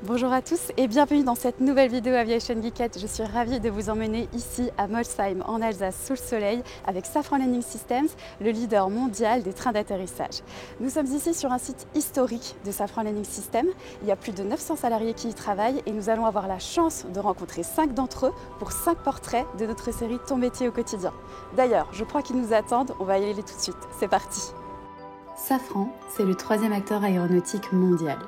Bonjour à tous et bienvenue dans cette nouvelle vidéo Aviation Geekette. Je suis ravie de vous emmener ici à Molsheim en Alsace sous le soleil avec Safran Landing Systems, le leader mondial des trains d'atterrissage. Nous sommes ici sur un site historique de Safran Landing Systems. Il y a plus de 900 salariés qui y travaillent et nous allons avoir la chance de rencontrer 5 d'entre eux pour 5 portraits de notre série Ton métier au quotidien. D'ailleurs, je crois qu'ils nous attendent, on va y aller tout de suite. C'est parti! Safran, c'est le 3e acteur aéronautique mondial.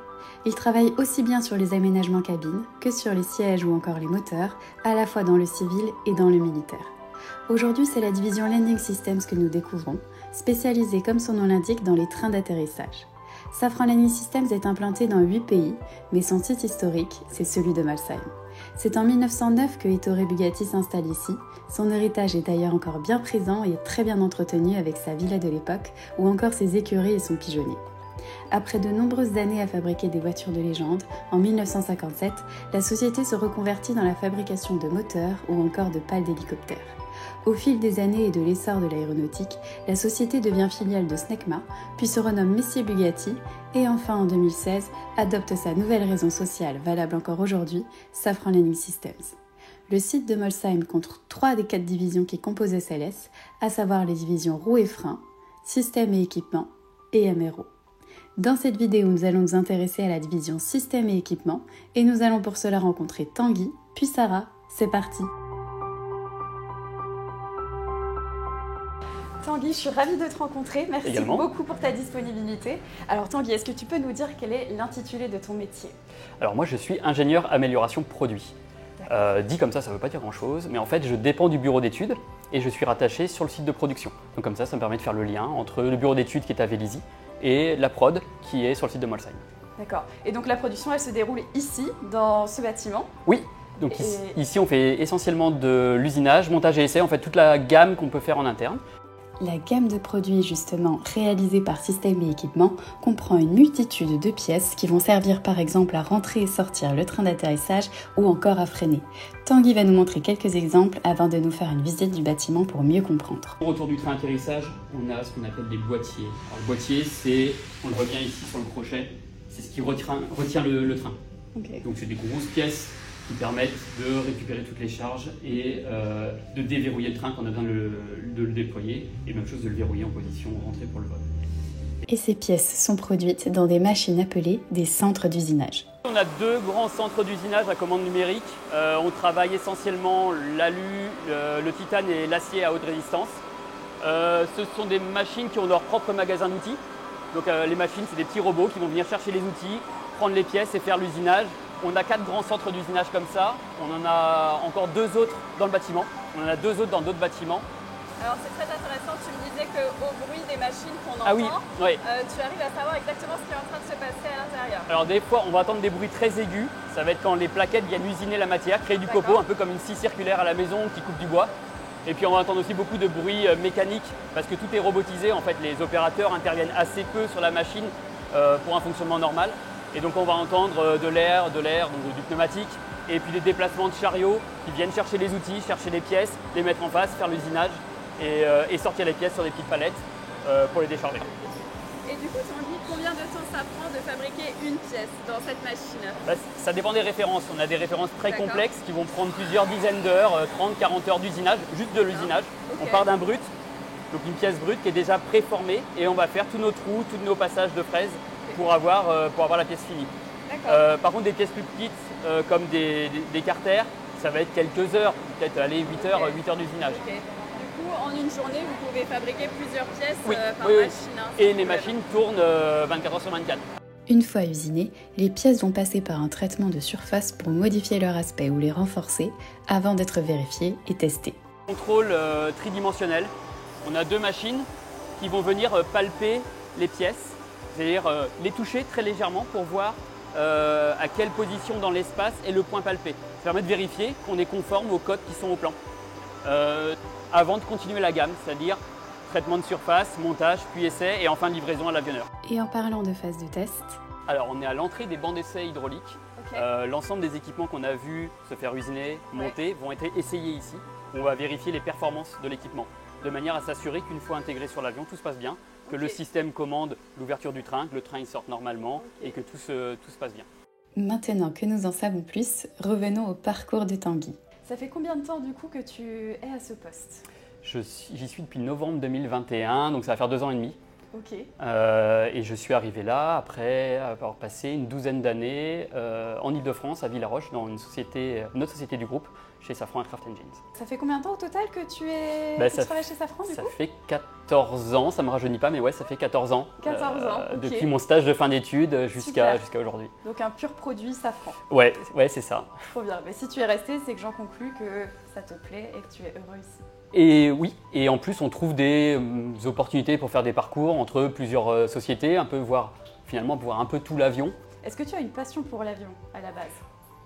Il travaille aussi bien sur les aménagements cabines que sur les sièges ou encore les moteurs, à la fois dans le civil et dans le militaire. Aujourd'hui, c'est la division Landing Systems que nous découvrons, spécialisée comme son nom l'indique dans les trains d'atterrissage. Safran Landing Systems est implanté dans 8 pays, mais son site historique, c'est celui de Molsheim. C'est en 1909 que Ettore Bugatti s'installe ici. Son héritage est d'ailleurs encore bien présent et très bien entretenu avec sa villa de l'époque ou encore ses écuries et son pigeonnier. Après de nombreuses années à fabriquer des voitures de légende, en 1957, la société se reconvertit dans la fabrication de moteurs ou encore de pales d'hélicoptères. Au fil des années et de l'essor de l'aéronautique, la société devient filiale de Snecma, puis se renomme Messier Bugatti et enfin en 2016 adopte sa nouvelle raison sociale valable encore aujourd'hui, Safran Landing Systems. Le site de Molsheim compte 3 des 4 divisions qui composent SLS, à savoir les divisions roues et freins, systèmes et équipements et MRO. Dans cette vidéo, nous allons nous intéresser à la division système et équipement et nous allons pour cela rencontrer Tanguy, puis Sarah. C'est parti! Tanguy, je suis ravie de te rencontrer. Merci Également. beaucoup pour ta disponibilité. Alors Tanguy, est-ce que tu peux nous dire quel est l'intitulé de ton métier? Alors moi je suis ingénieur amélioration produit. Dit comme ça ne veut pas dire grand chose, mais en fait je dépends du bureau d'études et je suis rattaché sur le site de production. Donc comme ça me permet de faire le lien entre le bureau d'études qui est à Vélizy et la prod qui est sur le site de Molsheim. D'accord. Et donc la production elle se déroule ici, dans ce bâtiment? Oui, donc ici on fait essentiellement de l'usinage, montage et essai, en fait toute la gamme qu'on peut faire en interne. La gamme de produits justement réalisée par Système et Équipement comprend une multitude de pièces qui vont servir par exemple à rentrer et sortir le train d'atterrissage ou encore à freiner. Tanguy va nous montrer quelques exemples avant de nous faire une visite du bâtiment pour mieux comprendre. Autour du train d'atterrissage, on a ce qu'on appelle des boîtiers. Alors, le boîtier, c'est, on le voit bien ici sur le crochet, c'est ce qui retient le train. Okay. Donc c'est des grosses pièces qui permettent de récupérer toutes les charges et de déverrouiller le train quand on a besoin de le déployer, et même chose de le verrouiller en position rentrée pour le vol. Et ces pièces sont produites dans des machines appelées des centres d'usinage. On a 2 grands centres d'usinage à commande numérique. On travaille essentiellement l'alu, le titane et l'acier à haute résistance. Ce sont des machines qui ont leur propre magasin d'outils. Donc les machines, c'est des petits robots qui vont venir chercher les outils, prendre les pièces et faire l'usinage. On a 4 grands centres d'usinage comme ça. On en a encore 2 autres dans le bâtiment. On en a 2 autres dans d'autres bâtiments. Alors c'est très intéressant, tu me disais qu'au bruit des machines qu'on entend, Ah oui, ouais. Tu arrives à savoir exactement ce qui est en train de se passer à l'intérieur. Alors des fois, on va entendre des bruits très aigus. Ça va être quand les plaquettes viennent usiner la matière, créer du copeau, un peu comme une scie circulaire à la maison qui coupe du bois. Et puis on va entendre aussi beaucoup de bruits mécaniques parce que tout est robotisé. En fait, les opérateurs interviennent assez peu sur la machine pour un fonctionnement normal. Et donc on va entendre de l'air, donc du pneumatique, et puis des déplacements de chariots qui viennent chercher les outils, chercher les pièces, les mettre en face, faire l'usinage et sortir les pièces sur des petites palettes pour les décharger. Et du coup, Tanguy, combien de temps ça prend de fabriquer une pièce dans cette machine? Ça dépend des références. On a des références très complexes qui vont prendre plusieurs dizaines d'heures, 30-40 heures d'usinage, juste de l'usinage. Okay. On part d'un brut, donc une pièce brute qui est déjà préformée, et on va faire tous nos trous, tous nos passages de fraises pour avoir la pièce finie. Par contre, des pièces plus petites comme des carters, ça va être quelques heures, peut-être aller 8 heures d'usinage. Okay. Du coup, en une journée, vous pouvez fabriquer plusieurs pièces par oui. machine. Hein, et les machines tournent 24 heures sur 24. Une fois usinées, les pièces vont passer par un traitement de surface pour modifier leur aspect ou les renforcer avant d'être vérifiées et testées. Contrôle tridimensionnel. On a 2 machines qui vont venir palper les pièces, c'est-à-dire les toucher très légèrement pour voir à quelle position dans l'espace est le point palpé. Ça permet de vérifier qu'on est conforme aux codes qui sont au plan. Avant de continuer la gamme, c'est-à-dire traitement de surface, montage, puis essai et enfin livraison à l'avionneur. Et en parlant de phase de test, alors on est à l'entrée des bancs d'essai hydrauliques. Okay. L'ensemble des équipements qu'on a vu se faire usiner, monter, vont être essayés ici. On va vérifier les performances de l'équipement, de manière à s'assurer qu'une fois intégré sur l'avion, tout se passe bien, que le système commande l'ouverture du train, que le train il sorte normalement et que tout se passe bien. Maintenant que nous en savons plus, revenons au parcours de Tanguy. Ça fait combien de temps du coup que tu es à ce poste? J'y suis depuis novembre 2021, donc ça va faire 2 ans et demi. Ok. Et je suis arrivé là après avoir passé une douzaine d'années en Ile-de-France, à Villaroche, dans notre société du groupe, chez Safran Aircraft Engines. Ça fait combien de temps au total que tu travailles chez Safran du coup? Ça fait 14 ans, ça ne me rajeunit pas, mais ouais, ça fait 14 ans. 14 ans, ok. Depuis mon stage de fin d'études jusqu'à aujourd'hui. Donc un pur produit Safran. Ouais, c'est ça. Trop bien. Mais si tu es resté, c'est que j'en conclus que ça te plaît et que tu es heureux ici. Et oui, et en plus on trouve des opportunités pour faire des parcours entre plusieurs sociétés, finalement voir un peu tout l'avion. Est-ce que tu as une passion pour l'avion à la base?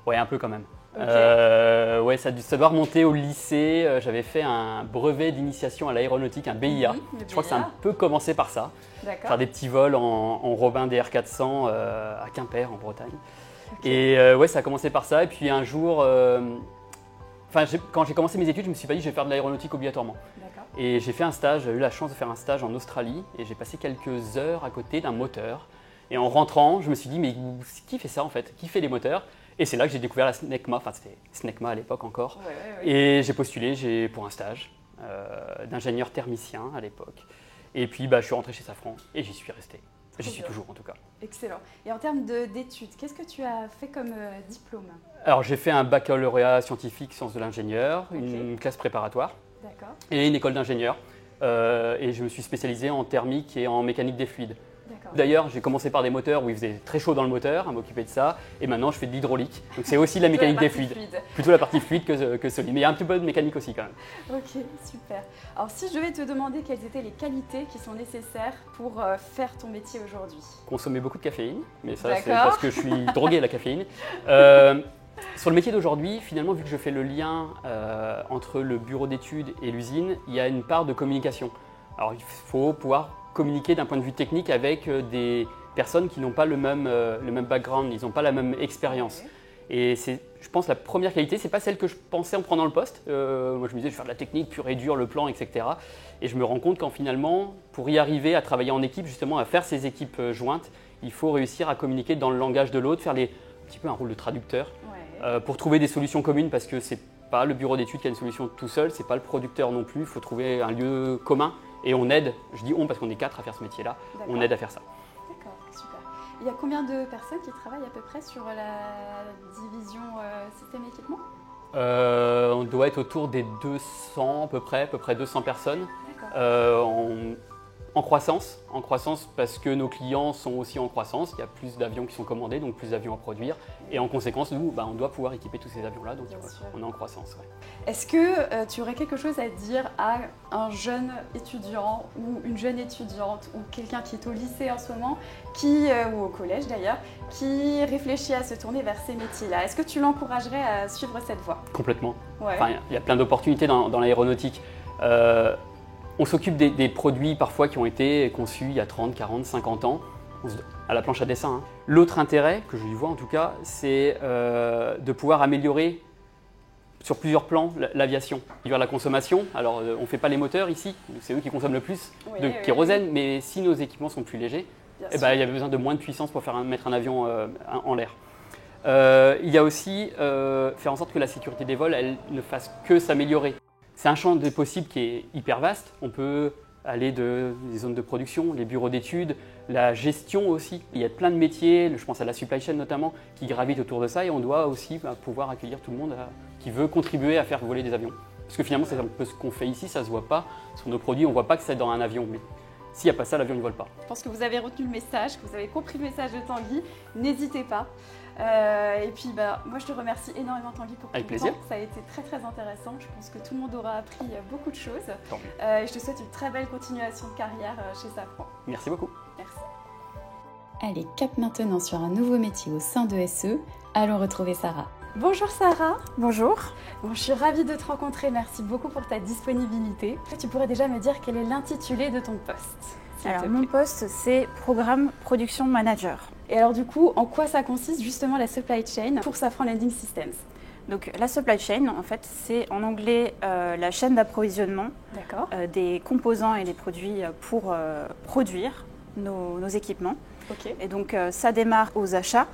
Ouais, un peu quand même. Okay. Ouais, ça doit remonter au lycée. J'avais fait un brevet d'initiation à l'aéronautique, un BIA. Je crois que ça a un peu commencé par ça. Faire des petits vols en Robin DR400 à Quimper en Bretagne. Okay. Et ouais, ça a commencé par ça. Et puis un jour, quand j'ai commencé mes études, je me suis pas dit je vais faire de l'aéronautique obligatoirement. Et j'ai fait un stage, j'ai eu la chance de faire un stage en Australie et j'ai passé quelques heures à côté d'un moteur. Et en rentrant, je me suis dit mais qui fait ça en fait? Qui fait les moteurs? Et c'est là que j'ai découvert la SNECMA, enfin c'était SNECMA à l'époque encore. Ouais. Et j'ai postulé pour un stage d'ingénieur thermicien à l'époque. Et puis je suis rentré chez Safran et j'y suis resté. J'y suis toujours en tout cas. Excellent. Et en termes d'études, qu'est-ce que tu as fait comme diplôme? Alors j'ai fait un baccalauréat scientifique sciences de l'ingénieur, une classe préparatoire et une école d'ingénieur. Et je me suis spécialisé en thermique et en mécanique des fluides. D'ailleurs, j'ai commencé par des moteurs où il faisait très chaud dans le moteur, à m'occuper de ça, et maintenant je fais de l'hydraulique. Donc c'est aussi de la mécanique des fluides. Plutôt la partie fluide que solide, mais il y a un petit peu de mécanique aussi quand même. Ok, super. Alors si je devais te demander quelles étaient les qualités qui sont nécessaires pour faire ton métier aujourd'hui? Consommer beaucoup de caféine, mais ça c'est parce que je suis drogué à la caféine. Sur le métier d'aujourd'hui, finalement, vu que je fais le lien entre le bureau d'études et l'usine, il y a une part de communication. Alors il faut pouvoir communiquer d'un point de vue technique avec des personnes qui n'ont pas le même background, ils n'ont pas la même expérience. Et c'est, je pense, la première qualité, c'est pas celle que je pensais en prenant le poste. Moi, je me disais, je vais faire de la technique pure et dure, le plan, etc. Et je me rends compte qu'en finalement, pour y arriver à travailler en équipe, justement, à faire ces équipes jointes, il faut réussir à communiquer dans le langage de l'autre, faire un petit peu un rôle de traducteur pour trouver des solutions communes, parce que c'est pas le bureau d'études qui a une solution tout seul, c'est pas le producteur non plus. Il faut trouver un lieu commun. Et on aide, je dis on parce qu'on est 4 à faire ce métier-là, on aide à faire ça. D'accord, super. Il y a combien de personnes qui travaillent à peu près sur la division système et équipement? On doit être autour des 200 à peu près 200 personnes. En croissance parce que nos clients sont aussi en croissance, il y a plus d'avions qui sont commandés, donc plus d'avions à produire. Et en conséquence, nous, on doit pouvoir équiper tous ces avions-là, donc on est en croissance. Ouais. Est-ce que tu aurais quelque chose à dire à un jeune étudiant ou une jeune étudiante ou quelqu'un qui est au lycée en ce moment, ou au collège d'ailleurs, qui réfléchit à se tourner vers ces métiers-là? Est-ce que tu l'encouragerais à suivre cette voie? Complètement. Ouais. Enfin, il y a plein d'opportunités dans l'aéronautique. On s'occupe des produits parfois qui ont été conçus il y a 30, 40, 50 ans, à la planche à dessin. Hein. L'autre intérêt, que je y vois en tout cas, c'est de pouvoir améliorer sur plusieurs plans l'aviation. Il y a la consommation, alors on ne fait pas les moteurs ici, c'est eux qui consomment le plus de kérosène, mais si nos équipements sont plus légers, il y a besoin de moins de puissance pour mettre un avion en l'air. Il y a aussi faire en sorte que la sécurité des vols elle ne fasse que s'améliorer. C'est un champ des possibles qui est hyper vaste. On peut aller des zones de production, les bureaux d'études, la gestion aussi. Il y a plein de métiers, je pense à la supply chain notamment, qui gravitent autour de ça et on doit aussi pouvoir accueillir tout le monde qui veut contribuer à faire voler des avions. Parce que finalement, c'est un peu ce qu'on fait ici, ça ne se voit pas. Sur nos produits, on ne voit pas que c'est dans un avion. Mais s'il n'y a pas ça, l'avion ne vole pas. Je pense que vous avez retenu le message, que vous avez compris le message de Tanguy. N'hésitez pas. Et puis moi je te remercie énormément Tanguy pour ton temps. Ça a été très très intéressant. Je pense que tout le monde aura appris beaucoup de choses. Et je te souhaite une très belle continuation de carrière chez Safran. Merci beaucoup. Merci. Allez, cap maintenant sur un nouveau métier au sein de SE. Allons retrouver Sarah. Bonjour Sarah. Bonjour. Bon, je suis ravie de te rencontrer. Merci beaucoup pour ta disponibilité. Tu pourrais déjà me dire quel est l'intitulé de ton poste? Alors mon poste c'est Programme Production Manager. Et alors du coup, en quoi ça consiste justement la supply chain pour Safran Landing Systems? Donc la supply chain, en fait, c'est en anglais la chaîne d'approvisionnement des composants et des produits pour produire nos équipements. Okay. Et donc ça démarre aux achats.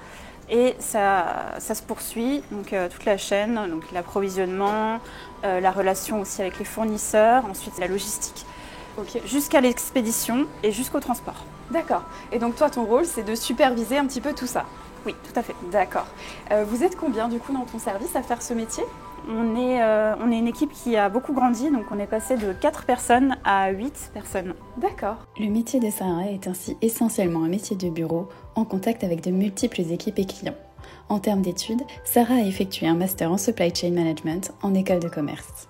Et ça se poursuit, donc toute la chaîne, donc l'approvisionnement, la relation aussi avec les fournisseurs, ensuite la logistique, jusqu'à l'expédition et jusqu'au transport. D'accord. Et donc toi, ton rôle, c'est de superviser un petit peu tout ça? Oui, tout à fait. D'accord. Vous êtes combien du coup dans ton service à faire ce métier? On est une équipe qui a beaucoup grandi, donc on est passé de 4 personnes à 8 personnes. D'accord. Le métier de Sarah est ainsi essentiellement un métier de bureau, en contact avec de multiples équipes et clients. En termes d'études, Sarah a effectué un master en Supply Chain Management en école de commerce.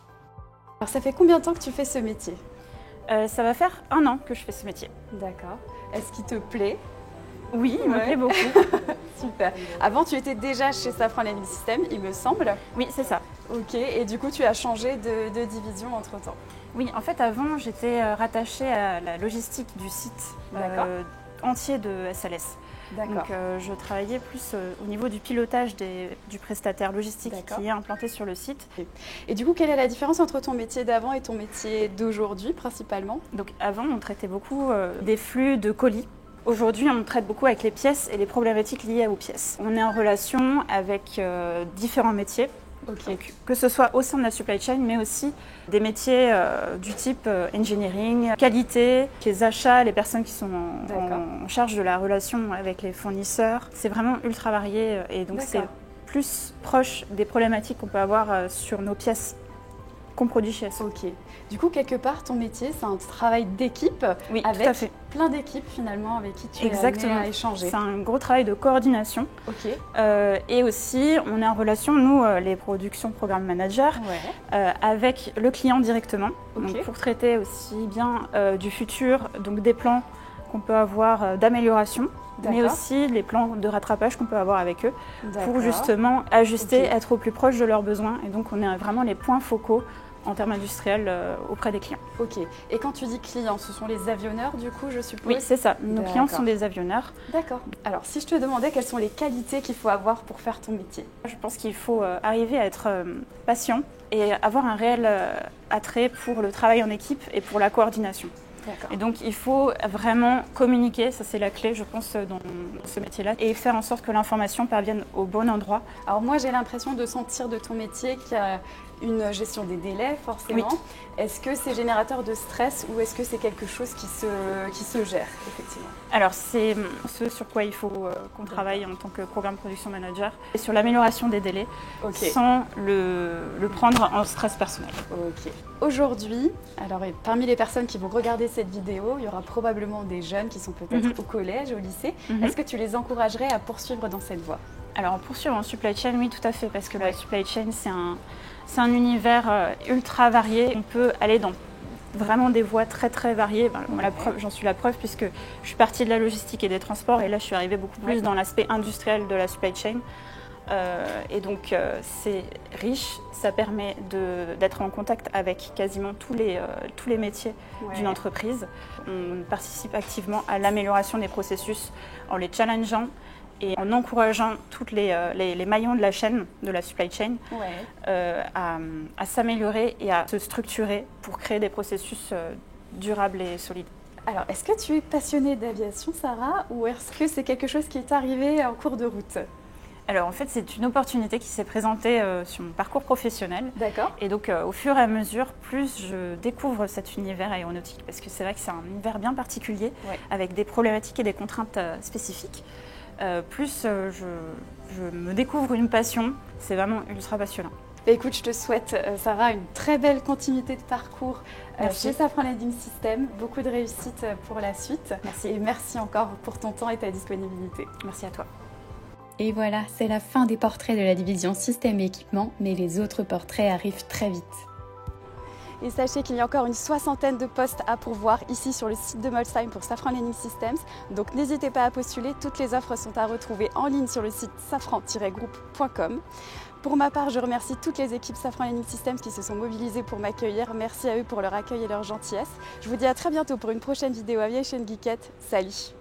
Alors ça fait combien de temps que tu fais ce métier? Ça va faire 1 an que je fais ce métier. D'accord. Est-ce qu'il te plaît? Oui, il me plaît beaucoup. Super. Avant, tu étais déjà chez Safran Landing System, il me semble. Oui, c'est ça. Ok, et du coup, tu as changé de division entre-temps? Oui, en fait, avant, j'étais rattachée à la logistique du site entier de SLS. Donc, je travaillais plus au niveau du pilotage du prestataire logistique qui est implanté sur le site. Et du coup, quelle est la différence entre ton métier d'avant et ton métier d'aujourd'hui, principalement? Donc, avant, on traitait beaucoup des flux de colis. Aujourd'hui, on traite beaucoup avec les pièces et les problématiques liées aux pièces. On est en relation avec différents métiers, donc, que ce soit au sein de la supply chain, mais aussi des métiers du type engineering, qualité, les achats, les personnes qui sont en charge de la relation avec les fournisseurs. C'est vraiment ultra varié et donc c'est plus proche des problématiques qu'on peut avoir sur nos pièces qu'on produit chez SO. Ok. Du coup, quelque part, ton métier, c'est un travail d'équipe, avec tout à fait. Plein d'équipes finalement avec qui tu es amené à échanger. C'est un gros travail de coordination. Et aussi, on est en relation, nous, les productions programme managers, avec le client directement, donc pour traiter aussi bien du futur, donc des plans qu'on peut avoir d'amélioration, mais aussi les plans de rattrapage qu'on peut avoir avec eux pour justement ajuster, être au plus proche de leurs besoins. Et donc, on est vraiment les points focaux en termes industriels auprès des clients. Ok. Et quand tu dis clients, ce sont les avionneurs du coup, je suppose? Oui, c'est ça. Nos clients sont des avionneurs. D'accord. Alors, si je te demandais quelles sont les qualités qu'il faut avoir pour faire ton métier? Je pense qu'il faut arriver à être patient et avoir un réel attrait pour le travail en équipe et pour la coordination. Et donc, il faut vraiment communiquer, ça c'est la clé, je pense, dans ce métier-là, et faire en sorte que l'information parvienne au bon endroit. Alors moi, j'ai l'impression de sentir de ton métier qu'il y a une gestion des délais, forcément. Oui. Est-ce que c'est générateur de stress ou est-ce que c'est quelque chose qui se gère, effectivement? Alors, c'est ce sur quoi il faut qu'on travaille en tant que programme production manager, et sur l'amélioration des délais, sans le prendre en stress personnel. Ok. Aujourd'hui, alors parmi les personnes qui vont regarder cette vidéo, il y aura probablement des jeunes qui sont peut-être au collège, au lycée. Est-ce que tu les encouragerais à poursuivre dans cette voie? Alors, poursuivre en supply chain, oui, tout à fait, parce que la supply chain, c'est un univers ultra varié. On peut aller dans vraiment des voies très très variées. J'en suis la preuve puisque je suis partie de la logistique et des transports et là je suis arrivée beaucoup plus dans l'aspect industriel de la supply chain. Et donc c'est riche, ça permet d'être en contact avec quasiment tous les métiers d'une entreprise. On participe activement à l'amélioration des processus en les challengeant et en encourageant tous les maillons de la chaîne, de la supply chain, à s'améliorer et à se structurer pour créer des processus durables et solides. Alors, est-ce que tu es passionnée d'aviation, Sarah, ou est-ce que c'est quelque chose qui est arrivé en cours de route? Alors, en fait, c'est une opportunité qui s'est présentée sur mon parcours professionnel. D'accord. Et donc, au fur et à mesure, plus je découvre cet univers aéronautique, parce que c'est vrai que c'est un univers bien particulier, avec des problématiques et des contraintes spécifiques. Plus je me découvre une passion, c'est vraiment ultra passionnant. Écoute, je te souhaite, Sarah, une très belle continuité de parcours chez Safran Landing System. Beaucoup de réussite pour la suite. Merci. Et merci encore pour ton temps et ta disponibilité. Merci à toi. Et voilà, c'est la fin des portraits de la division Système et Équipement, mais les autres portraits arrivent très vite. Et sachez qu'il y a encore une 60aine de postes à pourvoir ici sur le site de Molsheim pour Safran Landing Systems. Donc n'hésitez pas à postuler, toutes les offres sont à retrouver en ligne sur le site safran-group.com. Pour ma part, je remercie toutes les équipes Safran Landing Systems qui se sont mobilisées pour m'accueillir. Merci à eux pour leur accueil et leur gentillesse. Je vous dis à très bientôt pour une prochaine vidéo Aviation Geekette. Salut!